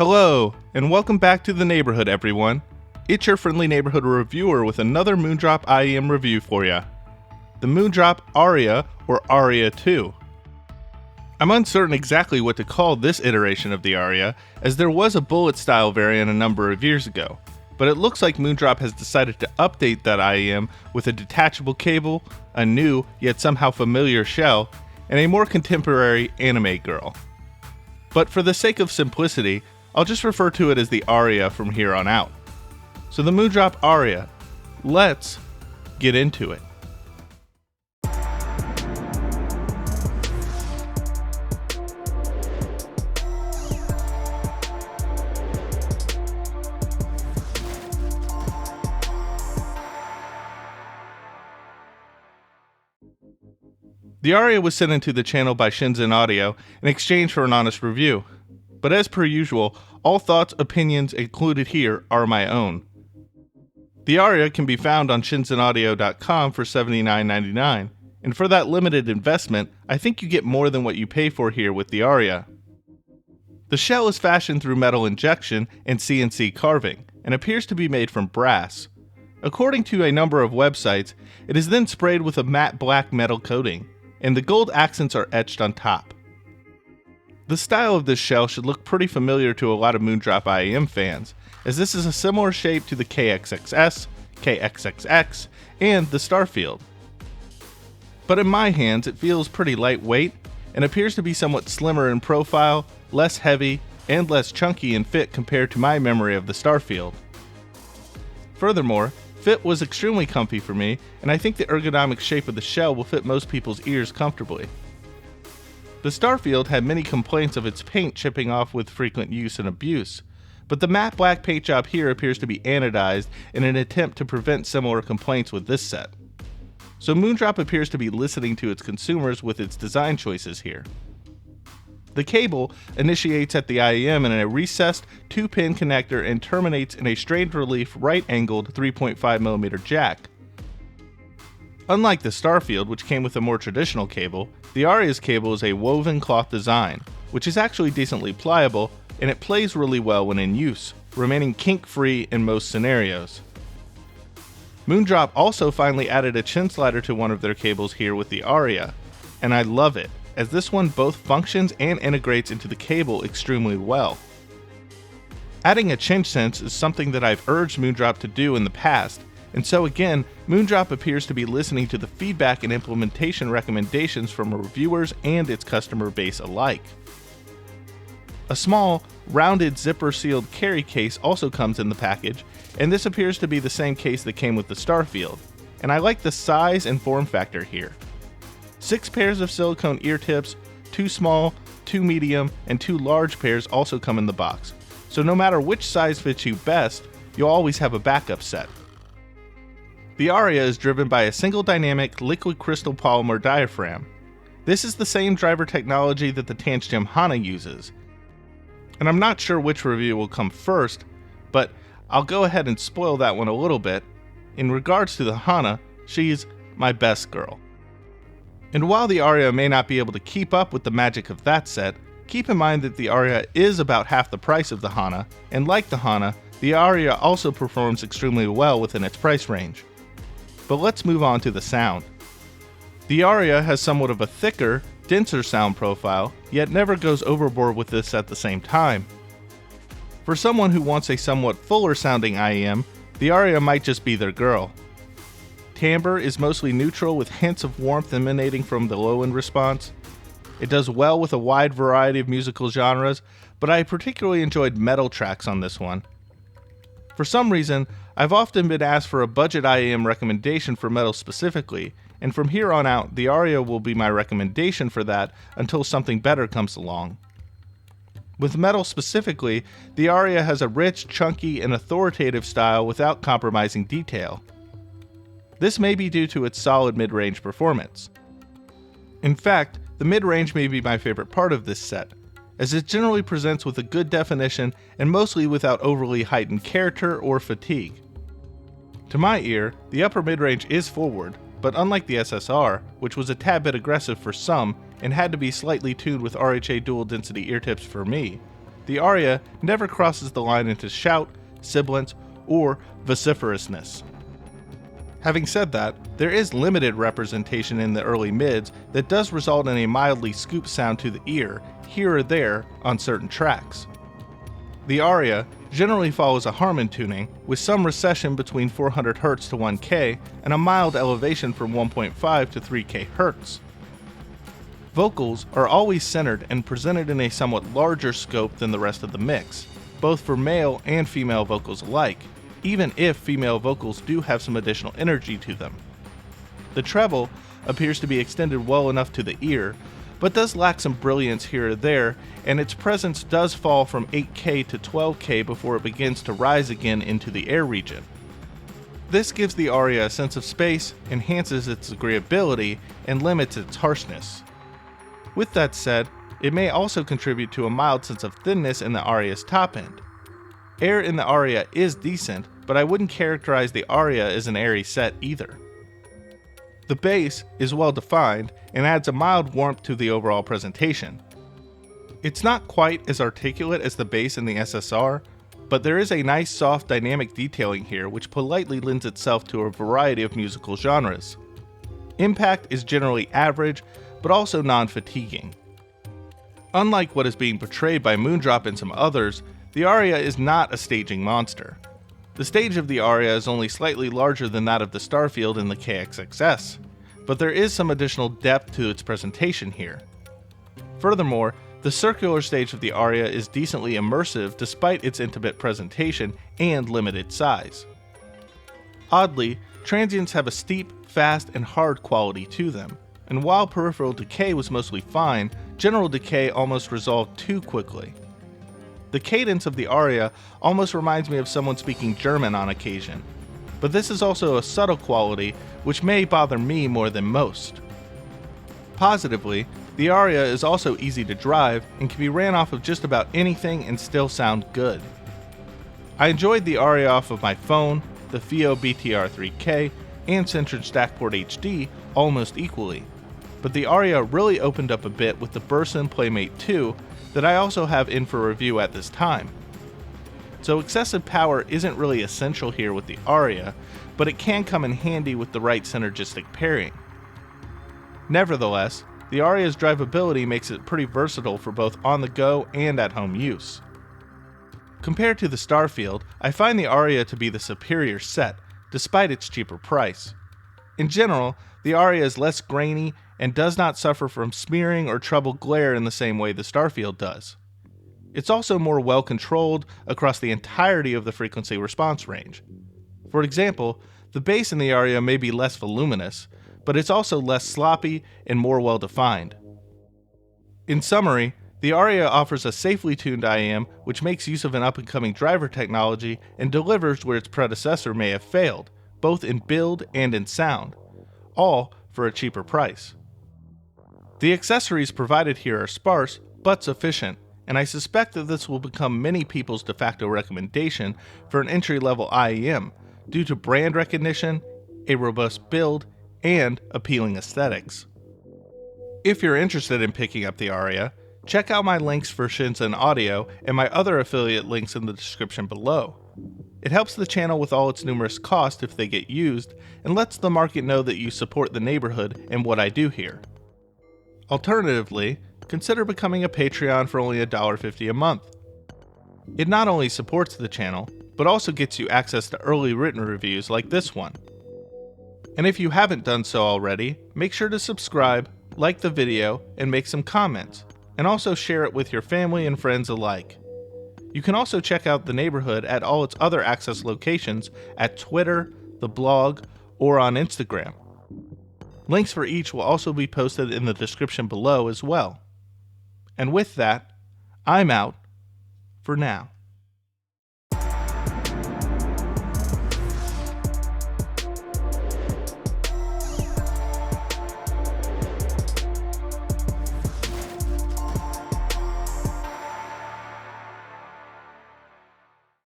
Hello, and welcome back to the neighborhood, everyone. It's your friendly neighborhood reviewer with another Moondrop IEM review for ya. The Moondrop Aria, or Aria 2. I'm uncertain exactly what to call this iteration of the Aria, as there was a bullet-style variant a number of years ago, but it looks like Moondrop has decided to update that IEM with a detachable cable, a new, yet somehow familiar shell, and a more contemporary anime girl. But for the sake of simplicity, I'll just refer to it as the Aria from here on out. So the Moondrop Aria, let's get into it. The Aria was sent into the channel by Shenzhen Audio in exchange for an honest review. But as per usual, all thoughts, opinions included here are my own. The Aria can be found on shenzhenaudio.com for $79.99, and for that limited investment, I think you get more than what you pay for here with the Aria. The shell is fashioned through metal injection and CNC carving, and appears to be made from brass. According to a number of websites, it is then sprayed with a matte black metal coating, and the gold accents are etched on top. The style of this shell should look pretty familiar to a lot of Moondrop IEM fans, as this is a similar shape to the KXXS, KXXX, and the Starfield. But in my hands it feels pretty lightweight, and appears to be somewhat slimmer in profile, less heavy, and less chunky in fit compared to my memory of the Starfield. Furthermore, fit was extremely comfy for me, and I think the ergonomic shape of the shell will fit most people's ears comfortably. The Starfield had many complaints of its paint chipping off with frequent use and abuse, but the matte black paint job here appears to be anodized in an attempt to prevent similar complaints with this set. So Moondrop appears to be listening to its consumers with its design choices here. The cable initiates at the IEM in a recessed 2-pin connector and terminates in a strained relief right-angled 3.5mm jack. Unlike the Starfield, which came with a more traditional cable, the Aria's cable is a woven cloth design, which is actually decently pliable, and it plays really well when in use, remaining kink-free in most scenarios. Moondrop also finally added a chin slider to one of their cables here with the Aria, and I love it, as this one both functions and integrates into the cable extremely well. Adding a chin sense is something that I've urged Moondrop to do in the past, and so again, Moondrop appears to be listening to the feedback and implementation recommendations from reviewers and its customer base alike. A small, rounded zipper-sealed carry case also comes in the package, and this appears to be the same case that came with the Starfield, and I like the size and form factor here. 6 pairs of silicone ear tips, 2 small, 2 medium, and 2 large pairs also come in the box, so no matter which size fits you best, you'll always have a backup set. The Aria is driven by a single dynamic liquid crystal polymer diaphragm. This is the same driver technology that the Tangem Hana uses. And I'm not sure which review will come first, but I'll go ahead and spoil that one a little bit. In regards to the Hana, she's my best girl. And while the Aria may not be able to keep up with the magic of that set, keep in mind that the Aria is about half the price of the Hana, and like the Hana, the Aria also performs extremely well within its price range. But let's move on to the sound. The Aria has somewhat of a thicker, denser sound profile, yet never goes overboard with this at the same time. For someone who wants a somewhat fuller sounding IEM, the Aria might just be their girl. Timbre is mostly neutral with hints of warmth emanating from the low-end response. It does well with a wide variety of musical genres, but I particularly enjoyed metal tracks on this one. For some reason, I've often been asked for a budget IEM recommendation for metal specifically, and from here on out, the Aria will be my recommendation for that until something better comes along. With metal specifically, the Aria has a rich, chunky, and authoritative style without compromising detail. This may be due to its solid mid-range performance. In fact, the mid-range may be my favorite part of this set, as it generally presents with a good definition and mostly without overly heightened character or fatigue. To my ear, the upper mid-range is forward, but unlike the S.S.R, which was a tad bit aggressive for some and had to be slightly tuned with RHA dual density ear tips for me, the aria never crosses the line into shout, sibilance, or vociferousness. Having said that, there is limited representation in the early mids that does result in a mildly scooped sound to the ear, here or there, on certain tracks. The aria generally follows a Harman tuning, with some recession between 400 Hz to 1K and a mild elevation from 1.5 to 3K Hz. Vocals are always centered and presented in a somewhat larger scope than the rest of the mix, both for male and female vocals alike, even if female vocals do have some additional energy to them. The treble appears to be extended well enough to the ear, but does lack some brilliance here or there, and its presence does fall from 8K to 12K before it begins to rise again into the air region. This gives the aria a sense of space, enhances its agreeability, and limits its harshness. With that said, it may also contribute to a mild sense of thinness in the aria's top end. Air in the aria is decent, but I wouldn't characterize the aria as an airy set either. The bass is well defined and adds a mild warmth to the overall presentation. It's not quite as articulate as the bass in the S.S.R, but there is a nice soft dynamic detailing here which politely lends itself to a variety of musical genres. Impact is generally average, but also non-fatiguing. Unlike what is being portrayed by Moondrop and some others, the aria is not a staging monster. The stage of the aria is only slightly larger than that of the Starfield in the KXXS, but there is some additional depth to its presentation here. Furthermore, the circular stage of the aria is decently immersive despite its intimate presentation and limited size. Oddly, transients have a steep, fast, and hard quality to them, and while peripheral decay was mostly fine, general decay almost resolved too quickly. The cadence of the aria almost reminds me of someone speaking German on occasion, but this is also a subtle quality which may bother me more than most. Positively, the aria is also easy to drive and can be ran off of just about anything and still sound good. I enjoyed the aria off of my phone, the FIO BTR3K, and Centron Stackport HD almost equally, but the aria really opened up a bit with the Burson Playmate 2 that I also have in for review at this time. So excessive power isn't really essential here with the aria, but it can come in handy with the right synergistic pairing. Nevertheless, the aria's drivability makes it pretty versatile for both on-the-go and at-home use. Compared to the Starfield, I find the aria to be the superior set, despite its cheaper price. In general, the aria is less grainy and does not suffer from smearing or treble glare in the same way the Starfield does. It's also more well controlled across the entirety of the frequency response range. For example, the bass in the aria may be less voluminous, but it's also less sloppy and more well defined. In summary, the aria offers a safely tuned IM which makes use of an up-and-coming driver technology and delivers where its predecessor may have failed, both in build and in sound, all for a cheaper price. The accessories provided here are sparse, but sufficient, and I suspect that this will become many people's de facto recommendation for an entry-level IEM due to brand recognition, a robust build, and appealing aesthetics. If you're interested in picking up the aria, check out my links for Shenzhen Audio and my other affiliate links in the description below. It helps the channel with all its numerous costs if they get used, and lets the market know that you support the neighborhood and what I do here. Alternatively, consider becoming a Patreon for only $1.50 a month. It not only supports the channel, but also gets you access to early written reviews like this one. And if you haven't done so already, make sure to subscribe, like the video, and make some comments, and also share it with your family and friends alike. You can also check out the neighborhood at all its other access locations at Twitter, the blog, or on Instagram. Links for each will also be posted in the description below as well. And with that, I'm out for now.